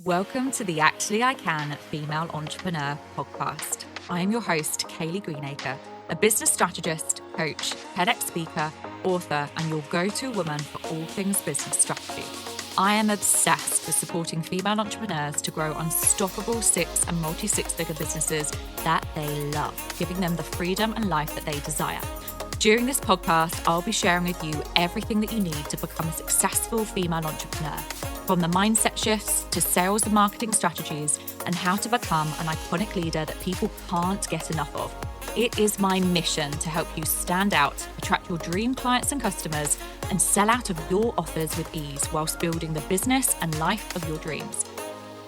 Welcome to the Actually I Can Female Entrepreneur podcast. I am your host, Kaylee Greenacre, a business strategist, coach, TEDx speaker, author, and your go-to woman for all things business strategy. I am obsessed with supporting female entrepreneurs to grow unstoppable six and multi-six-figure businesses that they love, giving them the freedom and life that they desire. During this podcast, I'll be sharing with you everything that you need to become a successful female entrepreneur, from the mindset shifts to sales and marketing strategies, and how to become an iconic leader that people can't get enough of. It is my mission to help you stand out, attract your dream clients and customers, and sell out of your offers with ease whilst building the business and life of your dreams.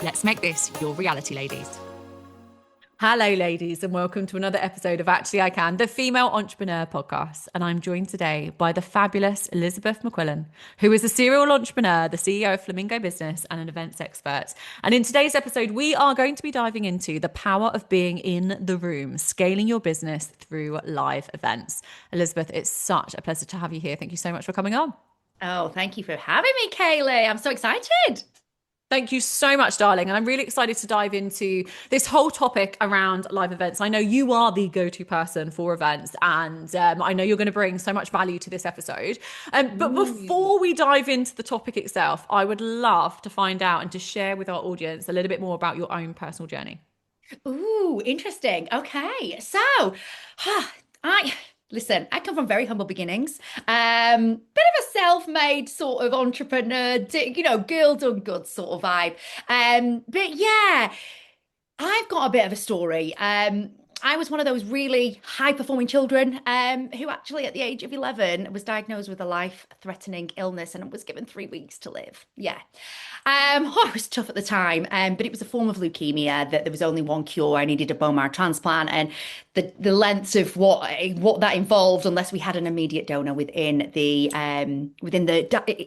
Let's make this your reality, ladies. Hello, ladies, and welcome to another episode of Actually I Can, the Female Entrepreneur Podcast. And I'm joined today by the fabulous Elizabeth McQuillan, who is a serial entrepreneur, the CEO of Flamingo Business, and an events expert. And in today's episode, we are going to be diving into the power of being in the room, scaling your business through live events. Elizabeth, it's such a pleasure to have you here. Thank you so much for coming on. Oh, thank you for having me, Kaylee. I'm so excited. Thank you so much, darling. And I'm really excited to dive into this whole topic around live events. I know you are the go-to person for events, and I know you're going to bring so much value to this episode. But before we dive into the topic itself, I would love to find out and to share with our audience a little bit more about your own personal journey. Ooh, interesting. Okay. So, I listen, I come from very humble beginnings. Bit of a self-made sort of entrepreneur, girl done good sort of vibe. But yeah, I've got a bit of a story. I was one of those really high-performing children who actually at the age of 11 was diagnosed with a life-threatening illness and was given 3 weeks to live. Yeah. It was tough at the time, but it was a form of leukemia that there was only one cure. I needed a bone marrow transplant, and the lengths of what that involved, unless we had an immediate donor within the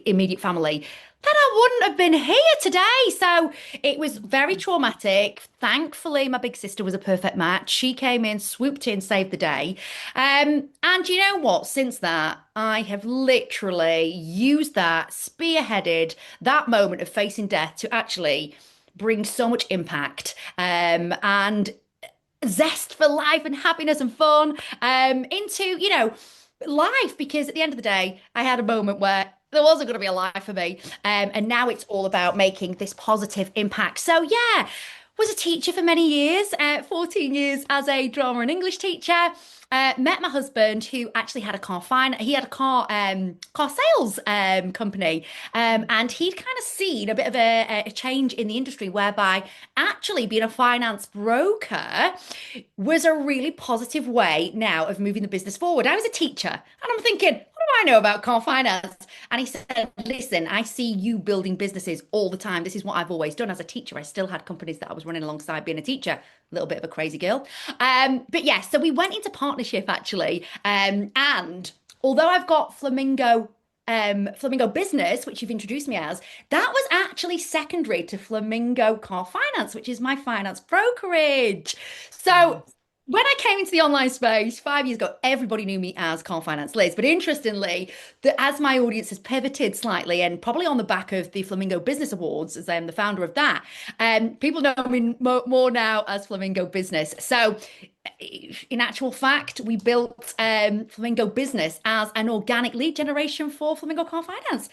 immediate family, then I wouldn't have been here today. So it was very traumatic. Thankfully, my big sister was a perfect match. She came in, swooped in, saved the day. And you know what? Since that, I have literally used that, spearheaded that moment of facing death to actually bring so much impact and zest for life and happiness and fun into, life. Because at the end of the day, I had a moment where there wasn't going to be a life for me. And now it's all about making this positive impact. So yeah, was a teacher for many years, 14 years as a drama and English teacher. Met my husband, who actually had a car sales company, and he'd kind of seen a bit of a change in the industry, whereby actually being a finance broker was a really positive way now of moving the business forward. I was a teacher, and I'm thinking, what do I know about car finance? And he said, listen, I see you building businesses all the time. This is what I've always done as a teacher. I still had companies that I was running alongside being a teacher. A little bit of a crazy girl. But yeah, so we went into partnership actually. And although I've got Flamingo Business, which you've introduced me as, that was actually secondary to Flamingo Car Finance, which is my finance brokerage. So when I came into the online space 5 years ago, everybody knew me as Car Finance Liz. But interestingly, as my audience has pivoted slightly, and probably on the back of the Flamingo Business Awards, as I am the founder of that, people know me more now as Flamingo Business. So in actual fact, we built Flamingo Business as an organic lead generation for Flamingo Car Finance.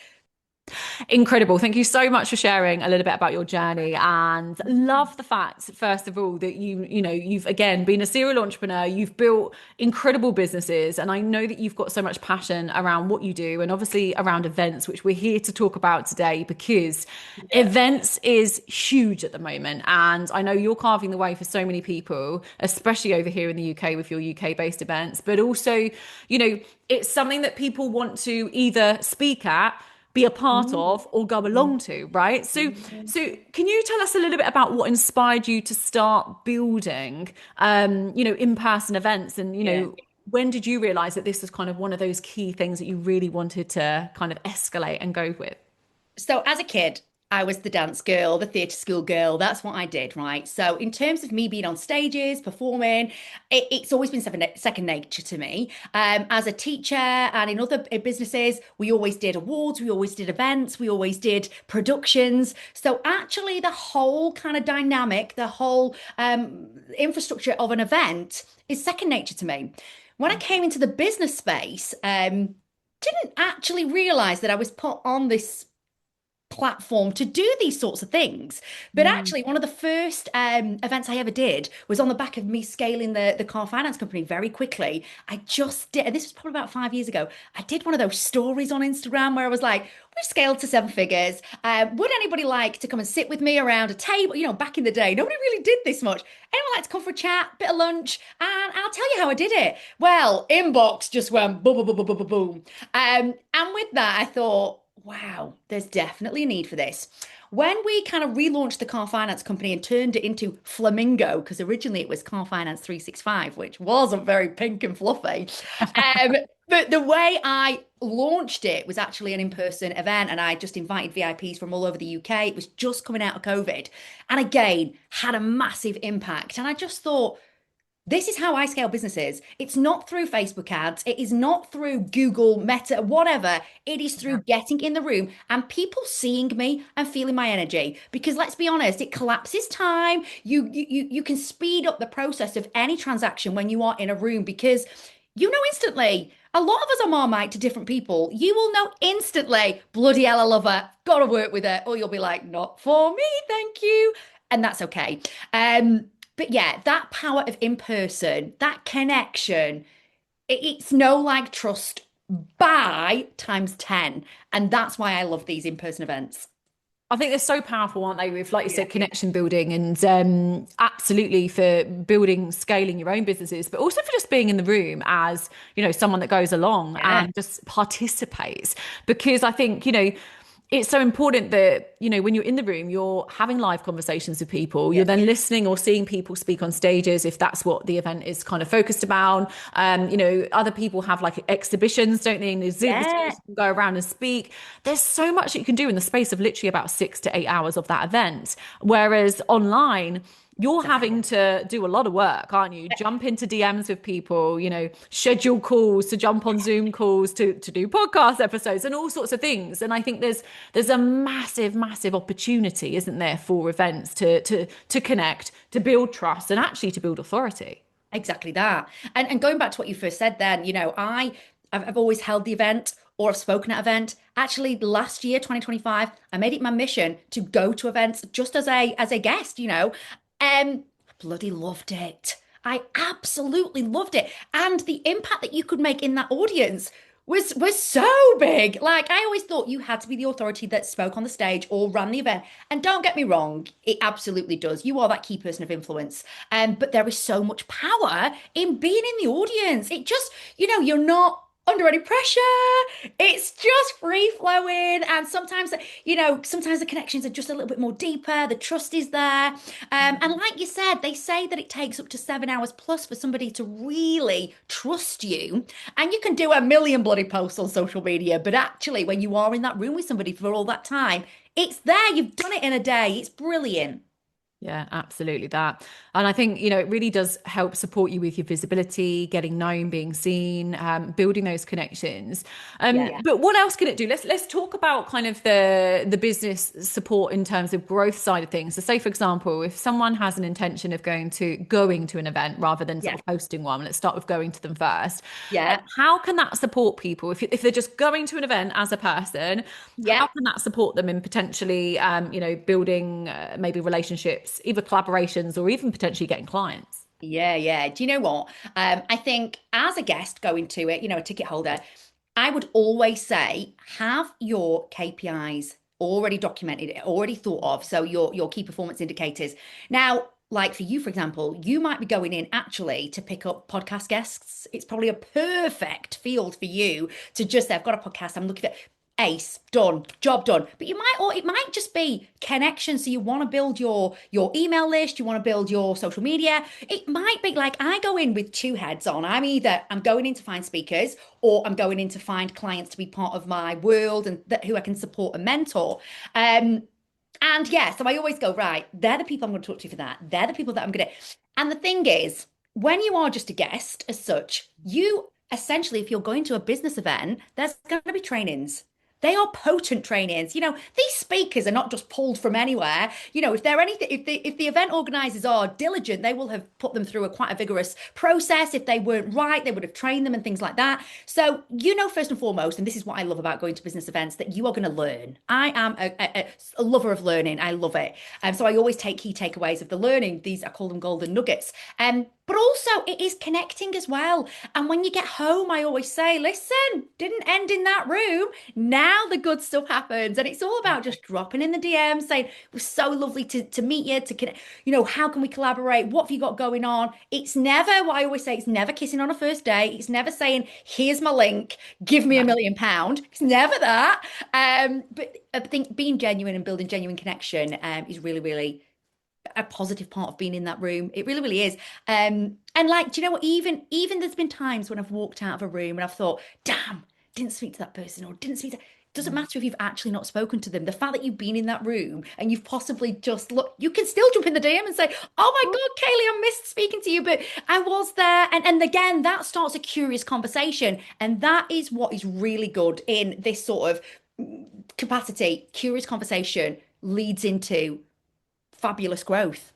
Incredible. Thank you so much for sharing a little bit about your journey, and love the fact, first of all, that you've again been a serial entrepreneur. You've built incredible businesses, and I know that you've got so much passion around what you do, and obviously around events, which we're here to talk about today, because events is huge at the moment. And I know you're carving the way for so many people, especially over here in the UK with your UK based events, but also, it's something that people want to either speak at, be a part of, or go along to, right? So can you tell us a little bit about what inspired you to start building, in-person events? And, when did you realize that this was kind of one of those key things that you really wanted to kind of escalate and go with? So as a kid, I was the dance girl, the theatre school girl. That's what I did, right? So, in terms of me being on stages, performing, it's always been second nature to me. As a teacher and in other businesses, we always did awards, we always did events, we always did productions. So, actually, the whole kind of dynamic, the whole infrastructure of an event is second nature to me. When I came into the business space, didn't actually realize that I was put on this platform to do these sorts of things. But Mm. actually, one of the first events I ever did was on the back of me scaling the car finance company very quickly. I just did, and this was probably about 5 years ago. I did one of those stories on Instagram where I was like, we've scaled to seven figures. Would anybody like to come and sit with me around a table? You know, back in the day, nobody really did this much. Anyone like to come for a chat, bit of lunch, and I'll tell you how I did it. Well, inbox just went boom, boom, boom, boom, boom, boom, boom. And with that, I thought, wow, there's definitely a need for this. When we kind of relaunched the car finance company and turned it into Flamingo, because originally it was Car Finance 365, which wasn't very pink and fluffy. But the way I launched it was actually an in-person event, and I just invited VIPs from all over the UK. It was just coming out of COVID, and again, had a massive impact. And I just thought, this is how I scale businesses. It's not through Facebook ads. It is not through Google, Meta, whatever. It is through getting in the room and people seeing me and feeling my energy. Because let's be honest, it collapses time. You can speed up the process of any transaction when you are in a room because you know instantly. A lot of us are Marmite to different people. You will know instantly, bloody hell, I love her. Gotta work with her. Or you'll be like, not for me, thank you. And that's okay. But yeah, that power of in person, that connection, it's no like trust by times 10. And that's why I love these in person events. I think they're so powerful, aren't they? With, like you Yeah. said, connection building and absolutely for building, scaling your own businesses, but also for just being in the room as, someone that goes along Yeah. and just participates. Because I think, it's so important that, when you're in the room, you're having live conversations with people. You're then listening or seeing people speak on stages if that's what the event is kind of focused about. Other people have like exhibitions, don't they? And exhibitors Yeah. can go around and speak. There's so much that you can do in the space of literally about 6 to 8 hours of that event. Whereas online, you're having to do a lot of work, aren't you? Jump into DMs with people, schedule calls to jump on Zoom calls to do podcast episodes and all sorts of things. And I think there's a massive, massive opportunity, isn't there, for events to connect, to build trust, and actually to build authority. Exactly that. And going back to what you first said then, I've always held the event or I've spoken at event. Actually, last year, 2025, I made it my mission to go to events just as a guest, bloody loved it. I absolutely loved it. And the impact that you could make in that audience was so big. Like I always thought you had to be the authority that spoke on the stage or ran the event. And don't get me wrong, it absolutely does. You are that key person of influence. But there is so much power in being in the audience. It just, you're not under any pressure. It's just free flowing. And sometimes the connections are just a little bit more deeper. The trust is there. And like you said, they say that it takes up to 7 hours plus for somebody to really trust you. And you can do a million bloody posts on social media. But actually, when you are in that room with somebody for all that time, it's there. You've done it in a day. It's brilliant. Yeah, absolutely that. And I think, it really does help support you with your visibility, getting known, being seen, building those connections. Yeah. But what else can it do? Let's talk about kind of the business support in terms of growth side of things. So say, for example, if someone has an intention of going to an event rather than sort Yeah. of hosting one, let's start with going to them first. Yeah. How can that support people if they're just going to an event as a person? Yeah. How can that support them in potentially, building maybe relationships, either collaborations or even potentially getting clients? Yeah, yeah. Do you know what? I think as a guest going to it, a ticket holder, I would always say have your KPIs already documented, already thought of. So your key performance indicators. Now, like for you, for example, you might be going in actually to pick up podcast guests. It's probably a perfect field for you to just say, I've got a podcast, I'm looking at ace done, job done. But or it might just be connection. So you want to build your email list, you want to build your social media. It might be like I go in with two heads on. I'm going in to find speakers, or I'm going in to find clients to be part of my world and who I can support and mentor. And yeah, so I always go, right, they're the people I'm going to talk to for that. They're the people that I'm going to. And the thing is, when you are just a guest as such, you essentially, if you're going to a business event, there's going to be trainings. They are potent trainings. These speakers are not just pulled from anywhere. If they're anything, if the event organizers are diligent, they will have put them through quite a vigorous process. If they weren't right, they would have trained them and things like that. So, first and foremost, and this is what I love about going to business events, that you are going to learn. I am a lover of learning. I love it. So I always take key takeaways of the learning. I call them golden nuggets. But also it is connecting as well. And when you get home, I always say, listen, didn't end in that room. Now the good stuff happens. And it's all about just dropping in the DM, saying, it was so lovely to meet you, to connect, how can we collaborate? What have you got going on? It's never what I always say, it's never kissing on a first date. It's never saying, here's my link, give me £1 million. It's never that. But I think being genuine and building genuine connection is really, really a positive part of being in that room. It really, really is. And like, do you know what? Even there's been times when I've walked out of a room and I've thought, damn, didn't speak to that person or didn't speak to. Doesn't matter if you've actually not spoken to them. The fact that you've been in that room and you've possibly just looked, you can still jump in the DM and say, "Oh my God, Kaylee, I missed speaking to you, but I was there." And again, that starts a curious conversation, and that is what is really good in this sort of capacity. Curious conversation leads into fabulous growth.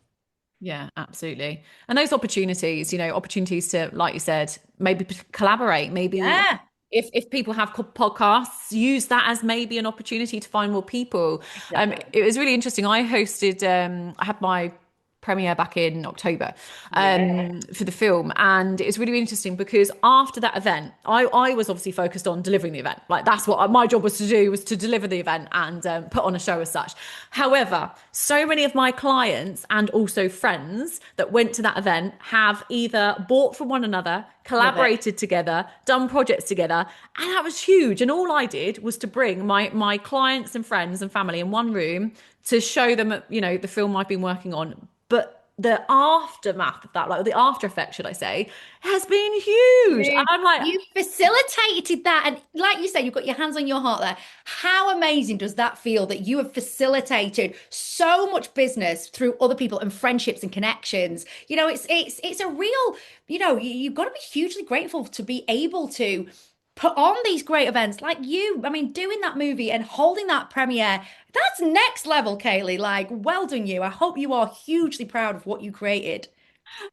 Yeah, absolutely. And those opportunities, opportunities to, like you said, maybe collaborate, maybe Yeah, if people have podcasts, use that as maybe an opportunity to find more people. exactly. It was really interesting. I had my premiere back in October Yeah. for the film, and it was really, really interesting because after that event, I was obviously focused on delivering the event. Like that's what my job was to do, was to deliver the event and put on a show as such. However, so many of my clients and also friends that went to that event have either bought from one another, Love it. collaborated together, done projects together, and that was huge. And all I did was to bring my clients and friends and family in one room to show them, the film I've been working on. But the aftermath of that, like the after effect, should I say, has been huge. And Dude, I'm like, you facilitated that. And like you said, you've got your hands on your heart there. How amazing does that feel that you have facilitated so much business through other people and friendships and connections? It's a real, you've got to be hugely grateful to be able to put on these great events like you. I mean, doing that movie and holding that premiere, that's next level, Kaylee. Like, well done, you. I hope you are hugely proud of what you created.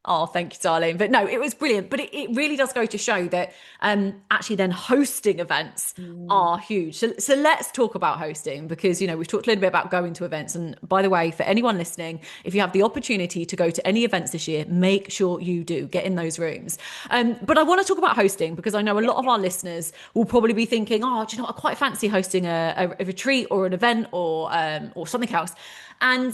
oh, thank you, darling. But no, it was brilliant. But it really does go to show that actually then hosting events Mm. are huge. So let's talk about hosting because, we've talked a little bit about going to events. And by the way, for anyone listening, if you have the opportunity to go to any events this year, make sure you do get in those rooms. But I want to talk about hosting because I know a lot of our listeners will probably be thinking, oh, do you know what? I quite fancy hosting a retreat or an event or something else. And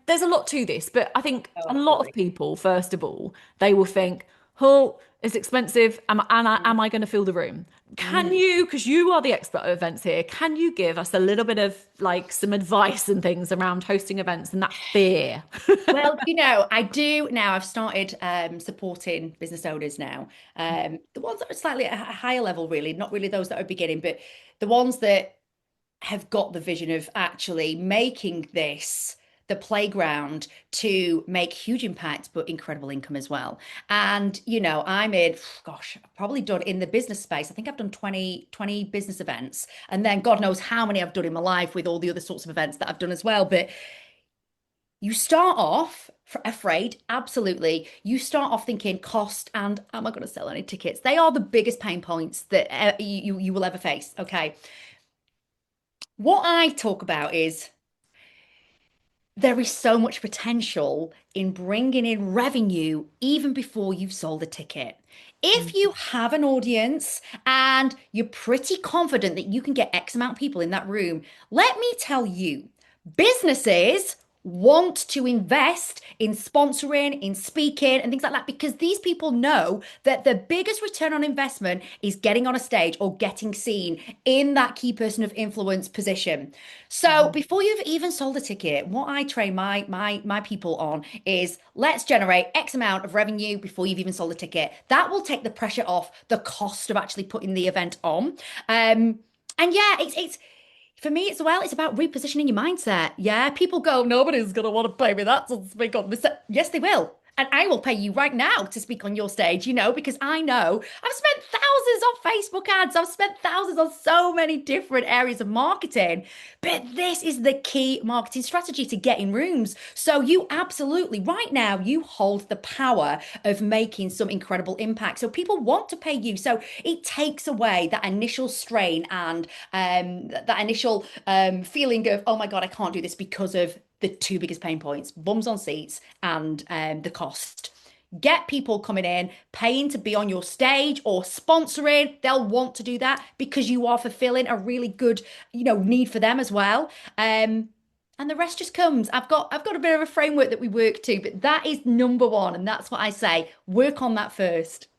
there's a lot to this, but I think Oh, a lot of absolutely. people, first of all, they will think, oh, it's expensive. Am I going to fill the room? Can Mm. you, because you are the expert of events here, can you give us a little bit of like some advice and things around hosting events and that fear? Well, I do now. I've started supporting business owners now. The ones that are slightly at a higher level, really, not really those that are beginning, but the ones that have got the vision of actually making this the playground to make huge impact, but incredible income as well. And, I'm in, gosh, I've probably done in the business space. I think I've done 20 business events. And then God knows how many I've done in my life with all the other sorts of events that I've done as well. But you start off afraid, absolutely. You start off thinking cost and am I going to sell any tickets? They are the biggest pain points that you will ever face. Okay. What I talk about is there is so much potential in bringing in revenue even before you've sold a ticket. If you have an audience and you're pretty confident that you can get X amount of people in that room, let me tell you, businesses want to invest in sponsoring, in speaking, and things like that because these people know that the biggest return on investment is getting on a stage or getting seen in that key person of influence position. So Mhm. before you've even sold a ticket, what I train my people on is let's generate X amount of revenue before you've even sold a ticket. That will take the pressure off the cost of actually putting the event on. And yeah, it's For me, it's about repositioning your mindset. Yeah, people go, nobody's going to want to pay me that to speak on this. Yes, they will. And I will pay you right now to speak on your stage, because I know I've spent thousands on Facebook ads. I've spent thousands on so many different areas of marketing. But this is the key marketing strategy to get in rooms. So you absolutely, right now, you hold the power of making some incredible impact. So people want to pay you. So it takes away that initial strain and that initial feeling of, oh my God, I can't do this because of the two biggest pain points, bums on seats and the cost. Get people coming in, paying to be on your stage or sponsoring. They'll want to do that because you are fulfilling a really good, need for them as well. And the rest just comes. I've got a bit of a framework that we work to, but that is number one. And that's what I say. Work on that first.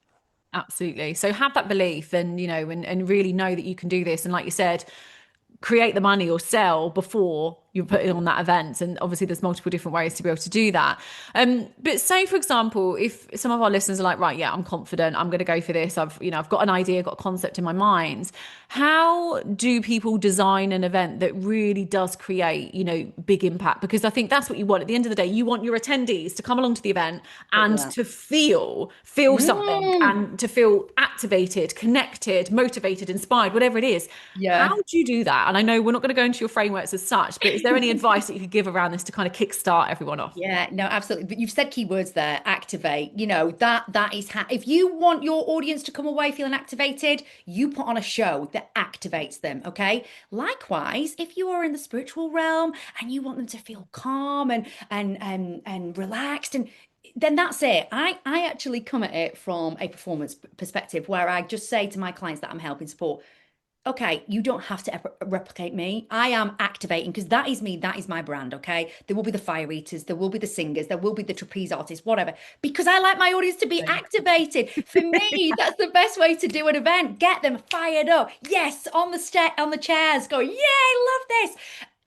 Absolutely. So have that belief and, and really know that you can do this. And like you said, create the money or sell before you put it on that event. And obviously there's multiple different ways to be able to do that. But say, for example, if some of our listeners are like, right, yeah, I'm confident, I'm going to go for this. I've got an idea, got a concept in my mind. How do people design an event that really does create, big impact? Because I think that's what you want. At the end of the day, you want your attendees to come along to the event and to feel something Mm, and to feel activated, connected, motivated, inspired, whatever it is. How yeah. do you do that? And I know we're not going to go into your frameworks as such, but is there any advice that you could give around this to kind of kickstart everyone off? Yeah, no, absolutely. But you've said keywords there, activate. That is how if you want your audience to come away feeling activated, you put on a show that activates them, okay? Likewise, if you are in the spiritual realm and you want them to feel calm and relaxed and then that's it. I actually come at it from a performance perspective where I just say to my clients that I'm helping support, okay, you don't have to replicate me. I am activating because that is me. That is my brand. Okay. There will be the fire eaters. There will be the singers. There will be the trapeze artists, whatever, because I like my audience to be activated. For me, that's the best way to do an event. Get them fired up. Yes. On the chairs going, yeah, I love this.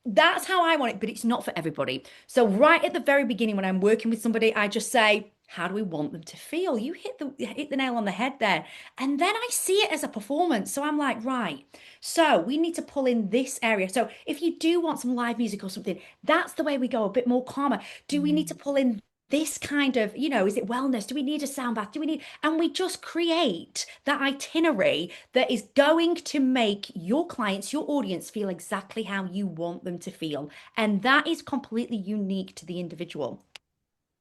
That's how I want it, but it's not for everybody. So right at the very beginning, when I'm working with somebody, I just say, how do we want them to feel? You hit the nail on the head there. And then I see it as a performance. So I'm like, right, so we need to pull in this area. So if you do want some live music or something, that's the way we go, a bit more calmer. Do we need to pull in this kind of, is it wellness? Do we need a sound bath? And we just create that itinerary that is going to make your clients, your audience feel exactly how you want them to feel. And that is completely unique to the individual.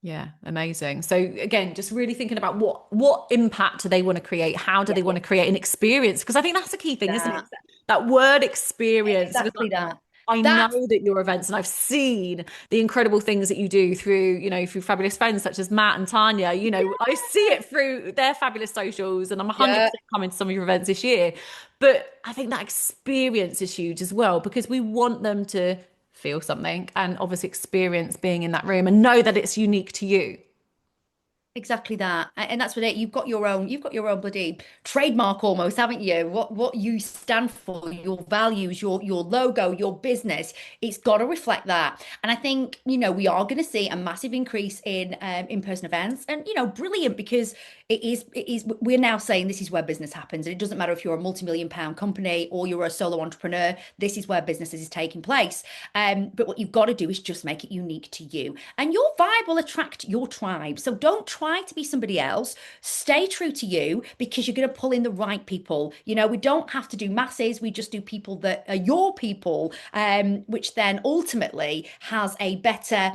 Yeah, amazing. So again, just really thinking about what impact do they want to create? How do Yeah, they want to create an experience? Because I think that's the key thing, isn't it? that That word experience. Because exactly that. I know That's that your events, and I've seen the incredible things that you do through, through fabulous friends such as Matt and Tanya. I see it through their fabulous socials, and I'm yeah. 100% coming to some of your events this year. But I think that experience is huge as well because we want them to feel something and obviously experience being in that room and know that it's unique to you. Exactly that. And that's what it, you've got your own bloody trademark almost, haven't you? What you stand for, your values, your logo, your business, it's got to reflect that. And I think, we are going to see a massive increase in in-person events and, brilliant because it is we're now saying this is where business happens. And it doesn't matter if you're a multi-million pound company or you're a solo entrepreneur, this is where businesses is taking place. But what you've got to do is just make it unique to you. And your vibe will attract your tribe. So don't try to be somebody else. Stay true to you because you're going to pull in the right people. We don't have to do masses. We just do people that are your people, which then ultimately has a better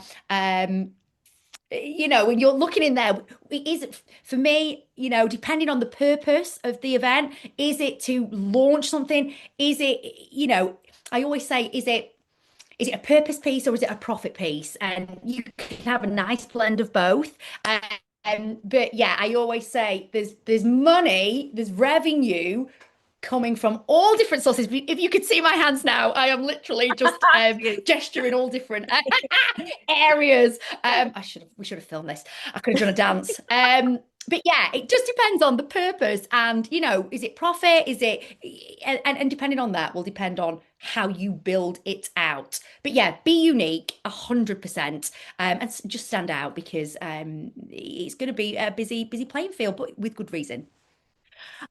when you're looking in there, is it for me, depending on the purpose of the event, is it to launch something? Is it, I always say, is it a purpose piece or is it a profit piece? And you can have a nice blend of both. But yeah, I always say there's money, there's revenue coming from all different sources. If you could see my hands now, I am literally just gesturing all different areas. We should have filmed this. I could have done a dance. But yeah, it just depends on the purpose and is it profit? Is it and depending on that will depend on how you build it out. But yeah, be unique 100% and just stand out because it's going to be a busy playing field, but with good reason.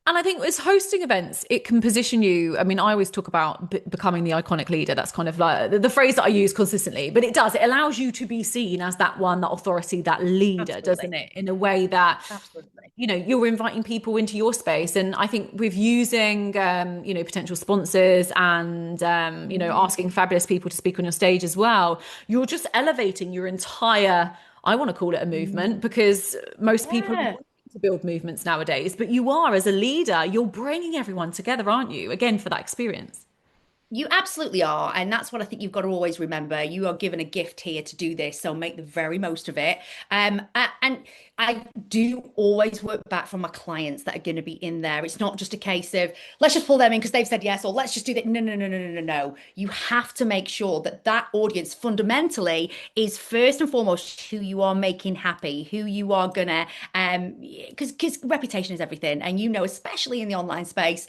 And I think as hosting events, it can position you. I mean, I always talk about becoming the iconic leader. That's kind of like the phrase that I use consistently, but it does. It allows you to be seen as that one, that authority, that leader, doesn't Absolutely. it? In a way that, Absolutely. you're inviting people into your space. And I think with using, potential sponsors and, asking fabulous people to speak on your stage as well, you're just elevating your entire, I want to call it a movement because most people Yeah. to build movements nowadays, but you are as a leader, you're bringing everyone together, aren't you? Again, for that experience. You absolutely are. And that's what I think you've got to always remember. You are given a gift here to do this, so make the very most of it. And I do always work back from my clients that are going to be in there. It's not just a case of let's just pull them in because they've said yes, or let's just do that. No, no, no, no, no, no, no. You have to make sure that that audience fundamentally is first and foremost who you are making happy, who you are gonna, because reputation is everything. And especially in the online space,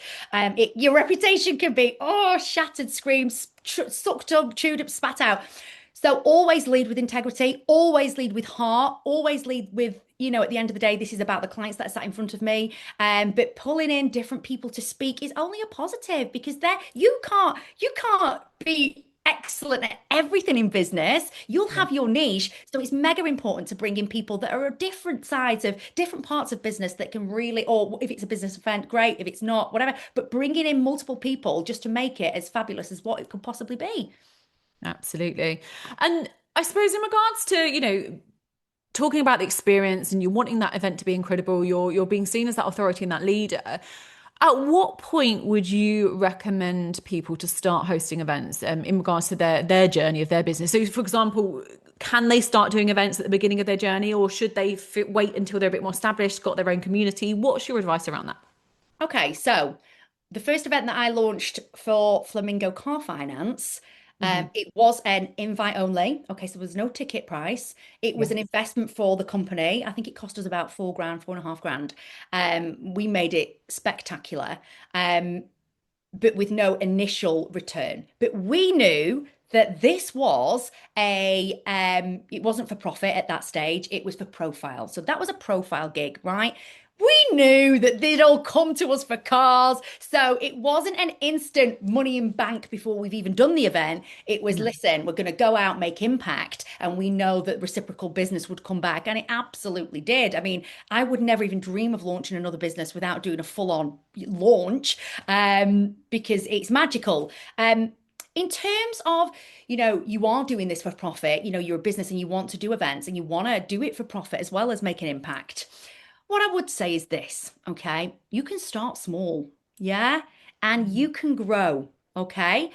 your reputation can be, shattered, screamed, sucked up, chewed up, spat out. So always lead with integrity, always lead with heart, always lead with, at the end of the day, this is about the clients that are sat in front of me. But pulling in different people to speak is only a positive because you can't be excellent at everything in business. You'll Yeah. have your niche. So it's mega important to bring in people that are different sides of different parts of business that can really, or if it's a business event, great. If it's not, whatever. But bringing in multiple people just to make it as fabulous as what it could possibly be. Absolutely. And I suppose in regards to, talking about the experience and you're wanting that event to be incredible, you're being seen as that authority and that leader. At what point would you recommend people to start hosting events in regards to their journey of their business? So, for example, can they start doing events at the beginning of their journey, or should they wait until they're a bit more established, got their own community? What's your advice around that? Okay, so the first event that I launched for Flamingo Car Finance, Hmm. it was an invite only. Okay, so there was no ticket price. It was Yeah. an investment for the company. I think it cost us about 4 grand, 4.5 grand. We made it spectacular, but with no initial return. But we knew that this was it wasn't for profit at that stage, it was for profile. So that was a profile gig, right? We knew that they'd all come to us for cars. So it wasn't an instant money in bank before we've even done the event. It was, Yeah. listen, we're going to go out, make impact. And we know that reciprocal business would come back. And it absolutely did. I mean, I would never even dream of launching another business without doing a full on launch because it's magical. In terms of, you are doing this for profit, you're a business and you want to do events and you want to do it for profit as well as make an impact. What I would say is this, okay? You can start small, yeah? And you can grow, okay?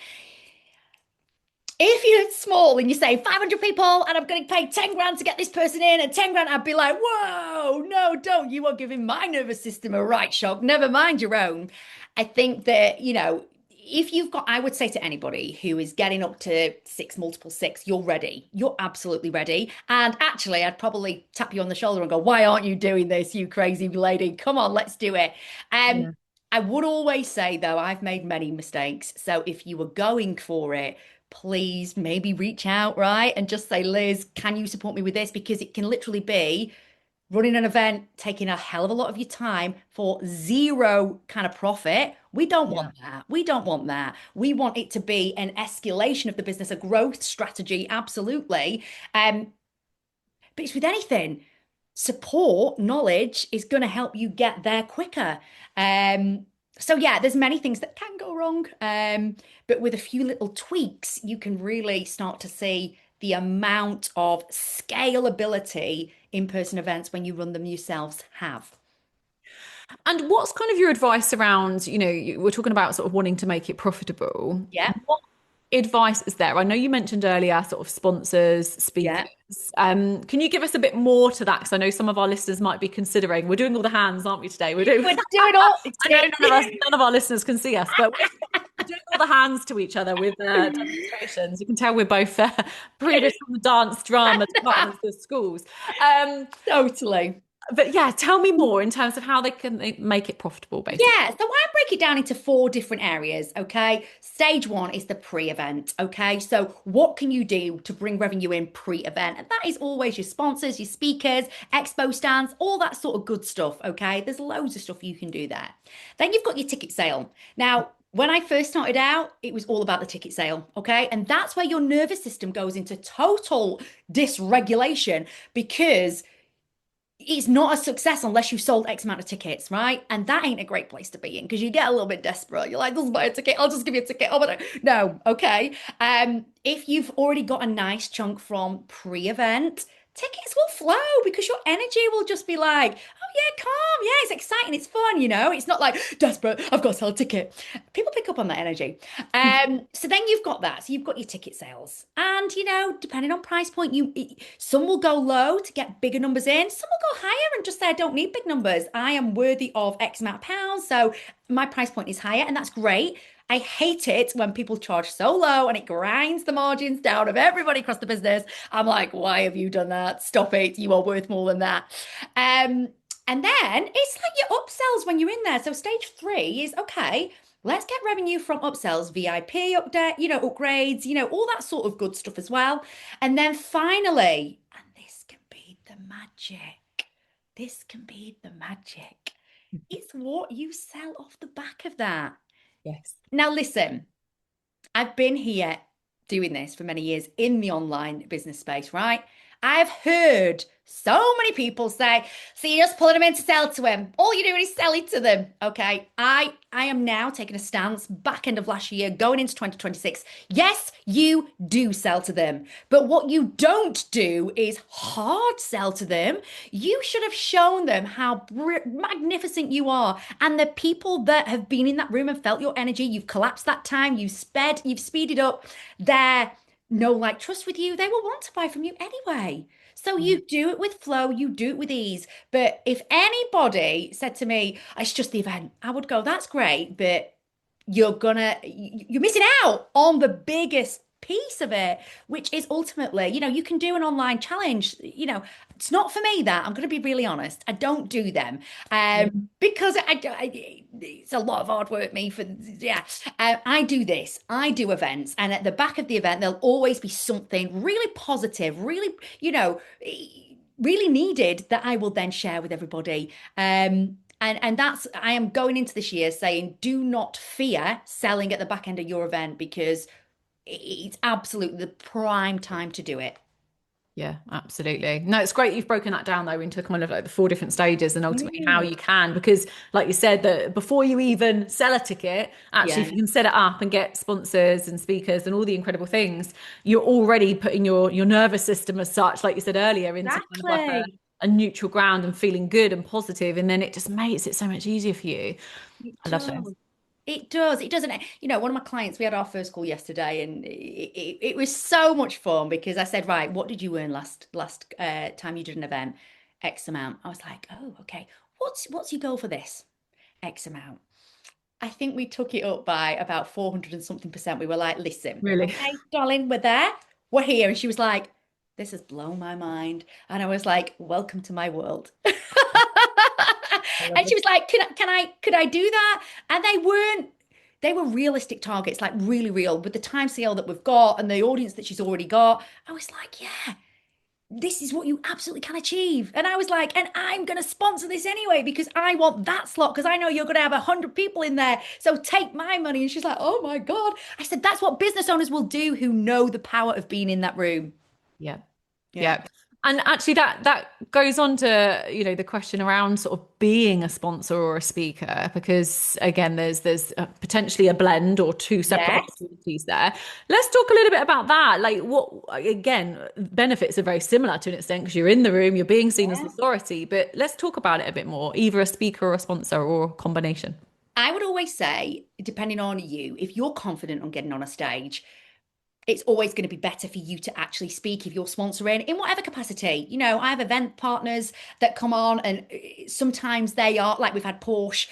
If you're small and you say 500 people and I'm going to pay 10 grand to get this person in and 10 grand, I'd be like, whoa, no, don't. You are giving my nervous system a right shock. Never mind your own. I think that, if you've got, I would say to anybody who is getting up to six, multiple six, you're ready. You're absolutely ready. And actually, I'd probably tap you on the shoulder and go, why aren't you doing this, you crazy lady? Come on, let's do it. Um, Yeah. I would always say, though, I've made many mistakes. So if you were going for it, please maybe reach out, right? And just say, Liz, can you support me with this? Because it can literally be running an event, taking a hell of a lot of your time for zero kind of profit. We don't Yeah. want that. We don't want that. We want it to be an escalation of the business, a growth strategy, absolutely. But it's with anything. Support, knowledge is going to help you get there quicker. So yeah, there's many things that can go wrong. But with a few little tweaks, you can really start to see the amount of scalability in-person events when you run them yourselves have. And what's kind of your advice around, we're talking about sort of wanting to make it profitable. Yeah, What advice is there? I know you mentioned earlier sort of sponsors, speakers. yeah. Can you give us a bit more to that? Because I know some of our listeners might be considering, we're doing all the hands, aren't we, today? We're doing, We're doing all I know none of our listeners can see us, but we're doing all the hands to each other with demonstrations. You can tell we're both previous from the dance drama departments of schools. Um, totally. But yeah, tell me more in terms of how they can make it profitable, basically. Yeah, so I break it down into four different areas, okay? Stage one is the pre-event, okay? So what can you do to bring revenue in pre-event? And that is always your sponsors, your speakers, expo stands, all that sort of good stuff, okay? There's loads of stuff you can do there. Then you've got your ticket sale. Now, when I first started out, it was all about the ticket sale, okay? And that's where your nervous system goes into total dysregulation because it's not a success unless you've sold X amount of tickets, right? And that ain't a great place to be in because you get a little bit desperate. You're like, just buy a ticket. I'll just give you a ticket. Oh, but no, okay. If you've already got a nice chunk from pre-event, tickets will flow because your energy will just be like, oh yeah, calm. Yeah, it's exciting. It's fun, you know? It's not like desperate. I've got to sell a ticket. People pick up on that energy. So then you've got that. So you've got your ticket sales. And, you know, depending on price point, some will go low to get bigger numbers in. Some will go higher and just say, I don't need big numbers. I am worthy of X amount of pounds. So my price point is higher, and that's great. I hate it when people charge so low and it grinds the margins down of everybody across the business. I'm like, why have you done that? Stop it. You are worth more than that. And then it's like your upsells when you're in there. So stage three is okay. Let's get revenue from upsells, VIP update, you know, upgrades, you know, all that sort of good stuff as well. And then finally, and this can be the magic. This can be the magic. It's what you sell off the back of that. Yes. Now, listen, I've been here doing this for many years in the online business space, right? I've heard so many people say, so you're just pulling them in to sell to him. All you're doing is selling to them. Okay. I am now taking a stance back end of last year, going into 2026. Yes, you do sell to them. But what you don't do is hard sell to them. You should have shown them how magnificent you are. And the people that have been in that room and felt your energy, you've collapsed that time, you've speeded up their no like trust with you, they will want to buy from you anyway. So Yeah. you do it with flow, you do it with ease. But if anybody said to me, it's just the event, I would go, that's great, but you're missing out on the biggest piece of it, which is ultimately, you know, you can do an online challenge. You know, it's not for me that I'm going to be really honest. I don't do them because it's a lot of hard work. Me for yeah, I do this. I do events, and at the back of the event, there'll always be something really positive, really, you know, really needed that I will then share with everybody. And that's I am going into this year saying, do not fear selling at the back end of your event because it's absolutely the prime time to do it. Yeah, absolutely. No, it's great you've broken that down though into kind of like the four different stages and ultimately how Mm. you can, because like you said, that before you even sell a ticket, actually, Yeah, if you can set it up and get sponsors and speakers and all the incredible things, you're already putting your nervous system as such, like you said earlier, into kind of like exactly. a neutral ground and feeling good and positive, and then it just makes it so much easier for you. It I love this. does. It does. It doesn't. You know, one of my clients, we had our first call yesterday, and it was so much fun because I said, right, what did you earn last time you did an event? X amount. I was like, oh, okay. What's your goal for this? X amount. I think we took it up by about 400 and something percent. We were like, listen, Really. okay, darling, we're there. We're here. And she was like, this has blown my mind. And I was like, welcome to my world. I love And she it. was like, could I do that? And they were realistic targets, like really real with the time scale that we've got and the audience that she's already got. I was like, yeah, this is what you absolutely can achieve. And I was like, and I'm going to sponsor this anyway because I want that slot because I know you're going to have 100 people in there. So take my money. And she's like, oh my God. I said, that's what business owners will do who know the power of being in that room. Yeah. Yeah. Yeah. And actually that goes on to, the question around sort of being a sponsor or a speaker, because again, there's potentially a blend or two separate Yes. opportunities there. Let's talk a little bit about that. Like what, again, benefits are very similar to an extent because you're in the room, you're being seen as Yeah. authority, but let's talk about it a bit more, either a speaker or a sponsor or a combination. I would always say, depending on you, if you're confident on getting on a stage, it's always going to be better for you to actually speak if you're sponsoring in whatever capacity. You know, I have event partners that come on, and sometimes they are like we've had Porsche.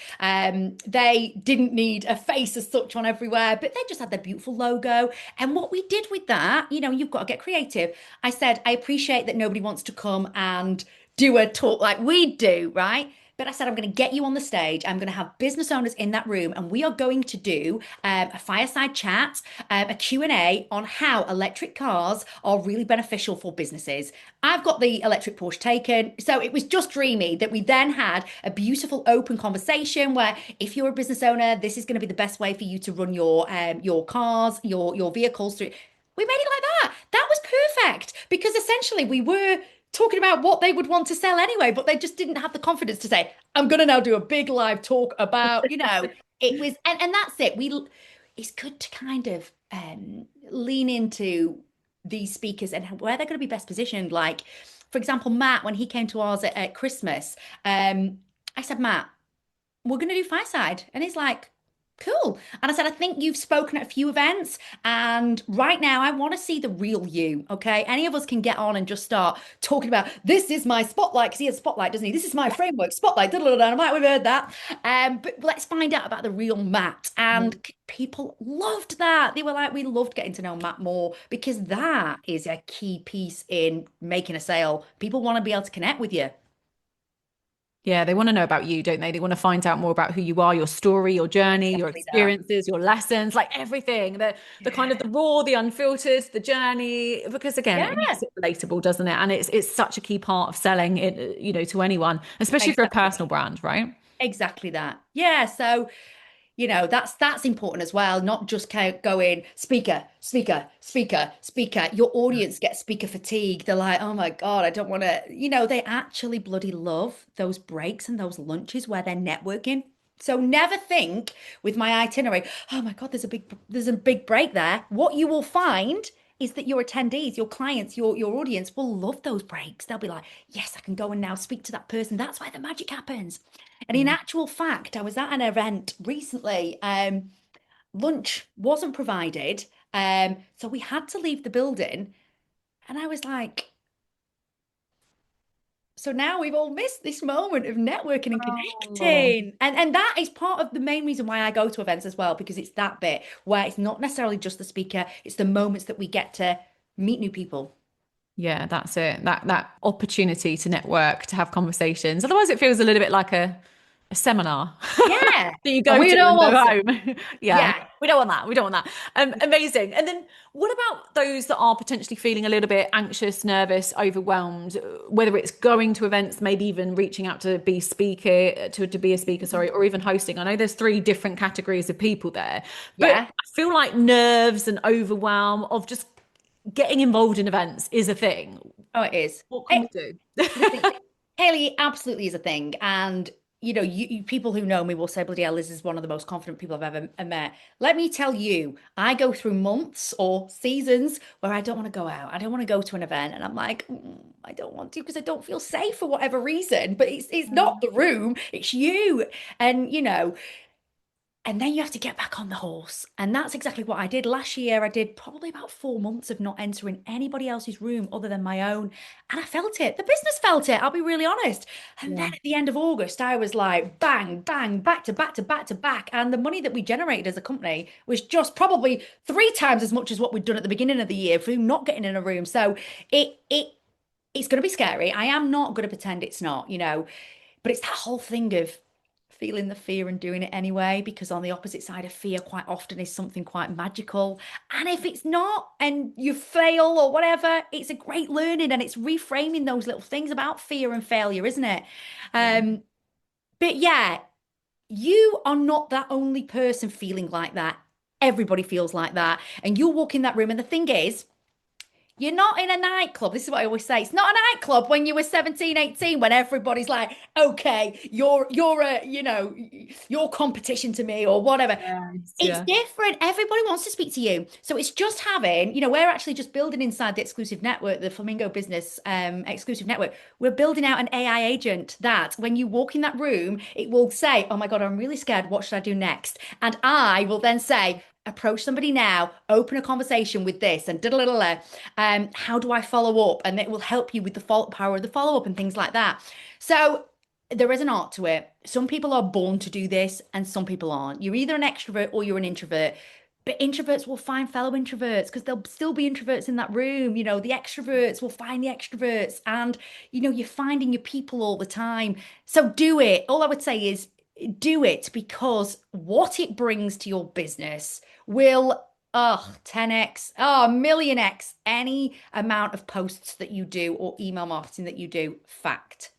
They didn't need a face as such on everywhere, but they just had their beautiful logo. And what we did with that, you know, you've got to get creative. I said, I appreciate that nobody wants to come and do a talk like we do, right? But I said, I'm going to get you on the stage. I'm going to have business owners in that room, and we are going to do a fireside chat, a Q&A on how electric cars are really beneficial for businesses. I've got the electric Porsche taken. So it was just dreamy that we then had a beautiful open conversation where if you're a business owner, this is going to be the best way for you to run your cars, your vehicles through. We made it like that. That was perfect because essentially we were talking about what they would want to sell anyway, but they just didn't have the confidence to say, I'm gonna now do a big live talk about, it was and that's it. It's good to kind of lean into these speakers and where they're going to be best positioned. Like, for example, Matt, when he came to ours at Christmas, I said, Matt, we're going to do Fireside. And he's like, cool. And I said, I think you've spoken at a few events. And right now, I want to see the real you. Okay. Any of us can get on and just start talking about this is my spotlight because he has spotlight, doesn't he? This is my framework, spotlight. Da, da, da, da. I'm like, we've heard that. But let's find out about the real Matt. And people loved that. They were like, we loved getting to know Matt more because that is a key piece in making a sale. People want to be able to connect with you. Yeah, they want to know about you, don't they? They want to find out more about who you are, your story, your journey, your Exactly that. experiences, your lessons, like everything. The kind of Yeah. the raw, the unfiltered, the journey. Because again, it makes Yeah. it relatable, doesn't it? And it's such a key part of selling it, to anyone, especially for a Exactly. personal brand, right? Exactly that. Yeah. So, that's important as well, not just going speaker, speaker, speaker, speaker. Your audience gets speaker fatigue. They're like, oh my God, I don't want to, they actually bloody love those breaks and those lunches where they're networking. So never think with my itinerary, oh my God, there's a big break there. What you will find is that your attendees, your clients, your audience will love those breaks. They'll be like, yes, I can go and now speak to that person. That's where the magic happens. And in Yeah. actual fact, I was at an event recently. Lunch wasn't provided. So we had to leave the building. And I was like, so now we've all missed this moment of networking and Oh. connecting. And that is part of the main reason why I go to events as well, because it's that bit where it's not necessarily just the speaker, it's the moments that we get to meet new people. Yeah, that's it. That opportunity to network, to have conversations. Otherwise, it feels a little bit like a seminar Yeah. that you And go we to don't and go want it. home. Yeah, Yeah. we don't want that. We don't want that. Amazing. And then what about those that are potentially feeling a little bit anxious, nervous, overwhelmed, whether it's going to events, maybe even reaching out to be speaker, to be a speaker, sorry, or even hosting. I know there's three different categories of people there, but Yeah. I feel like nerves and overwhelm of just getting involved in events is a thing. Oh, it is. What can we do? Listen, Haley absolutely is a thing. And, you people who know me will say, bloody hell, Liz is one of the most confident people I've ever met. Let me tell you, I go through months or seasons where I don't want to go out. I don't want to go to an event. And I'm like, I don't want to because I don't feel safe for whatever reason. But it's not the room, it's you. And, and then you have to get back on the horse. And that's exactly what I did. Last year, I did probably about 4 months of not entering anybody else's room other than my own. And I felt it. The business felt it, I'll be really honest. And then Yeah. at the end of August, I was like, bang, bang, back to back to back to back. And the money that we generated as a company was just probably 3 times as much as what we'd done at the beginning of the year through not getting in a room. So it's going to be scary. I am not going to pretend it's not, but it's that whole thing of feeling the fear and doing it anyway, because on the opposite side of fear quite often is something quite magical. And if it's not and you fail or whatever, it's a great learning and it's reframing those little things about fear and failure, isn't it? Yeah. Um, but yeah, you are not that only person feeling like that. Everybody feels like that. And you'll walk in that room, and the thing is, you're not in a nightclub. This is what I always say. It's not a nightclub when you were 17, 18, when everybody's like, okay, you're your competition to me or whatever. Yes, It's yeah. different. Everybody wants to speak to you. So it's just having, we're actually just building inside the exclusive network, the Flamingo Business exclusive network. We're building out an AI agent that when you walk in that room, it will say, oh my God, I'm really scared. What should I do next? And I will then say, approach somebody now, open a conversation with this and da da da da. How do I follow up? And it will help you with the power of the follow up and things like that. So there is an art to it. Some people are born to do this and some people aren't. You're either an extrovert or you're an introvert. But introverts will find fellow introverts because there'll still be introverts in that room. The extroverts will find the extroverts, and you're finding your people all the time. So do it. All I would say is do it, because what it brings to your business will 10x, a million x any amount of posts that you do or email marketing that you do. Fact.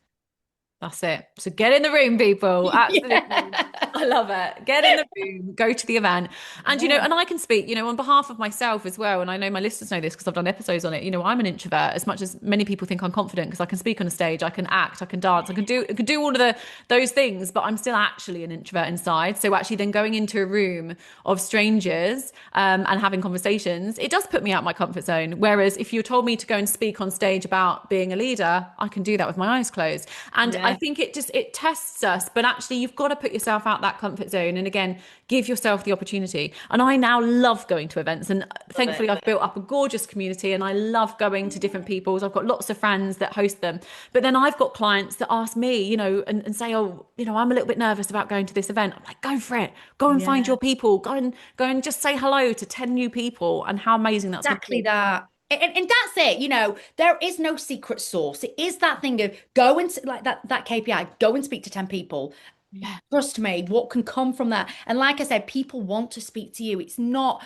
That's it. So get in the room, people. Absolutely. Yeah. I love it. Get in the room, go to the event. And, Yeah. and I can speak, on behalf of myself as well. And I know my listeners know this because I've done episodes on it. I'm an introvert, as much as many people think I'm confident, because I can speak on a stage, I can act, I can dance, I can do all of those things, but I'm still actually an introvert inside. So actually then going into a room of strangers and having conversations, it does put me out my comfort zone. Whereas if you told me to go and speak on stage about being a leader, I can do that with my eyes closed. And I Yeah. think it tests us, but actually you've got to put yourself out that comfort zone, and again, give yourself the opportunity. And I now love going to events, and Love it. thankfully I've built up a gorgeous community, and I love going to different people's. I've got lots of friends that host them, but then I've got clients that ask me, and say, oh, I'm a little bit nervous about going to this event. I'm like, go for it, go and find Yeah. your people, go and just say hello to 10 new people, and how amazing that's going to Exactly be. that. And that's it. There is no secret sauce. It is that thing of go and like that KPI, go and speak to 10 people. Yeah. Trust me, what can come from that? And like I said, people want to speak to you. It's not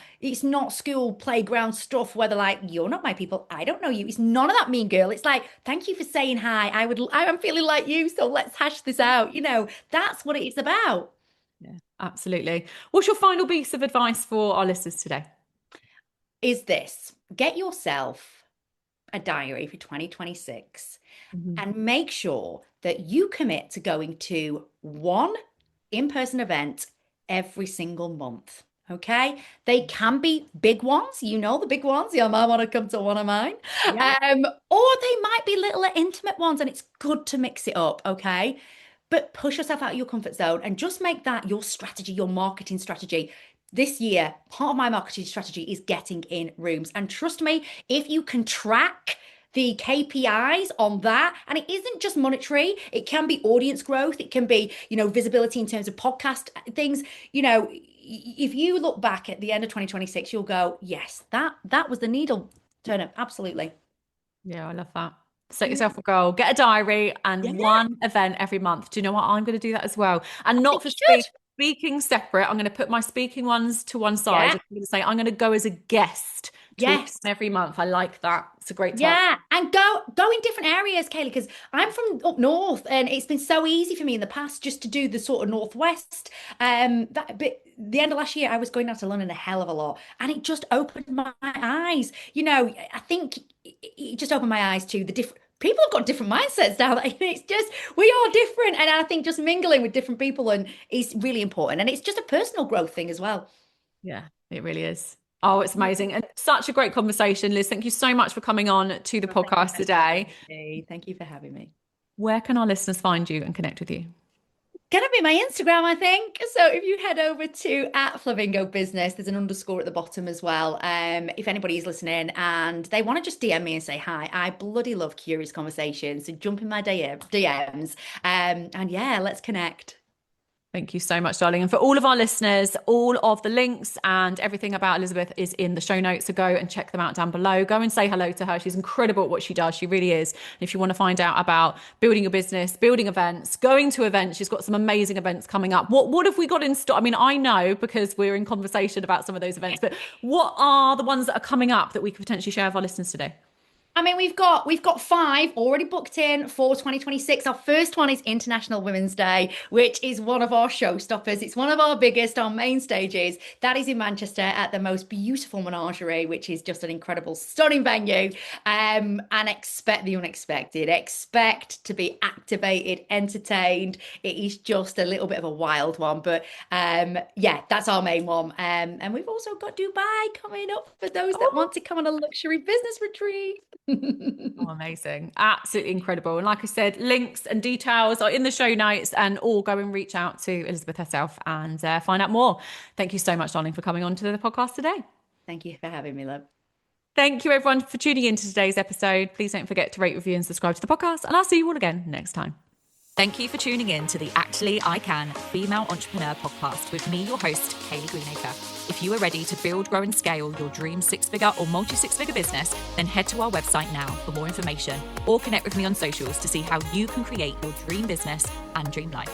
school playground stuff where they're like, you're not my people. I don't know you. It's none of that, mean girl. It's like, thank you for saying hi. I'm feeling like you, so let's hash this out. That's what it's about. Yeah, absolutely. What's your final piece of advice for our listeners today? Is this get yourself a diary for 2026 Mhm. and make sure that you commit to going to one in-person event every single month. Okay. They can be big ones, the big ones. Yeah, I want to come to one of mine. Yeah. Or they might be little intimate ones, and it's good to mix it up. Okay. But push yourself out of your comfort zone and just make that your strategy, your marketing strategy. This year, part of my marketing strategy is getting in rooms. And trust me, if you can track the KPIs on that, and it isn't just monetary, it can be audience growth, it can be, visibility in terms of podcast things. If you look back at the end of 2026, you'll go, yes, that was the needle turner. Absolutely. Yeah, I love that. Set Yeah. yourself a goal, get a diary and Yeah. one event every month. Do you know what? I'm going to do that as well. And I not think for you should. speaking separate. I'm going to put my speaking ones to one side. Yeah. I'm going to say I'm going to go as a guest to Yes. every month. I like that. It's a great target. Yeah, and go in different areas, Kaylee, because I'm from up north, and it's been so easy for me in the past just to do the sort of northwest. But the end of last year, I was going out to London a hell of a lot, and it just opened my eyes. I think it just opened my eyes to the different. People have got different mindsets now. It's just we are different, and I think just mingling with different people and is really important, and it's just a personal growth thing as well. Yeah, it really is. Oh, it's amazing. And such a great conversation, Liz. Thank you so much for coming on to the Well, thank you podcast for having today. me. Thank you for having me. Where can our listeners find you and connect with you? Gonna be my Instagram, I think. So if you head over to at Flamingo Business, there's an underscore at the bottom as well. If anybody's listening and they want to just DM me and say hi, I bloody love curious conversations. So jump in my DMs. And yeah, let's connect. Thank you so much, darling. And for all of our listeners, all of the links and everything about Elizabeth is in the show notes. So go and check them out down below. Go and say hello to her. She's incredible at what she does. She really is. And if you want to find out about building your business, building events, going to events, she's got some amazing events coming up. What have we got in store? I mean, I know because we're in conversation about some of those events, but what are the ones that are coming up that we could potentially share with our listeners today? I mean, we've got five already booked in for 2026. Our first one is International Women's Day, which is one of our showstoppers. It's one of our biggest on main stages. That is in Manchester at the most beautiful menagerie, which is just an incredible, stunning venue. And expect the unexpected. Expect to be activated, entertained. It is just a little bit of a wild one, but yeah, that's our main one. And we've also got Dubai coming up for those that Oh, want to come on a luxury business retreat. oh, amazing. Absolutely incredible. And like I said, links and details are in the show notes, and all go and reach out to Elizabeth herself and find out more. Thank you so much, darling, for coming on to the podcast today. Thank you for having me, love. Thank you, everyone, for tuning in to today's episode. Please don't forget to rate, review, and subscribe to the podcast. And I'll see you all again next time. Thank you for tuning in to the Actually I Can Female Entrepreneur podcast with me, your host, Kaylee Greenacre. If you are ready to build, grow, and scale your dream six-figure or multi-six-figure business, then head to our website now for more information or connect with me on socials to see how you can create your dream business and dream life.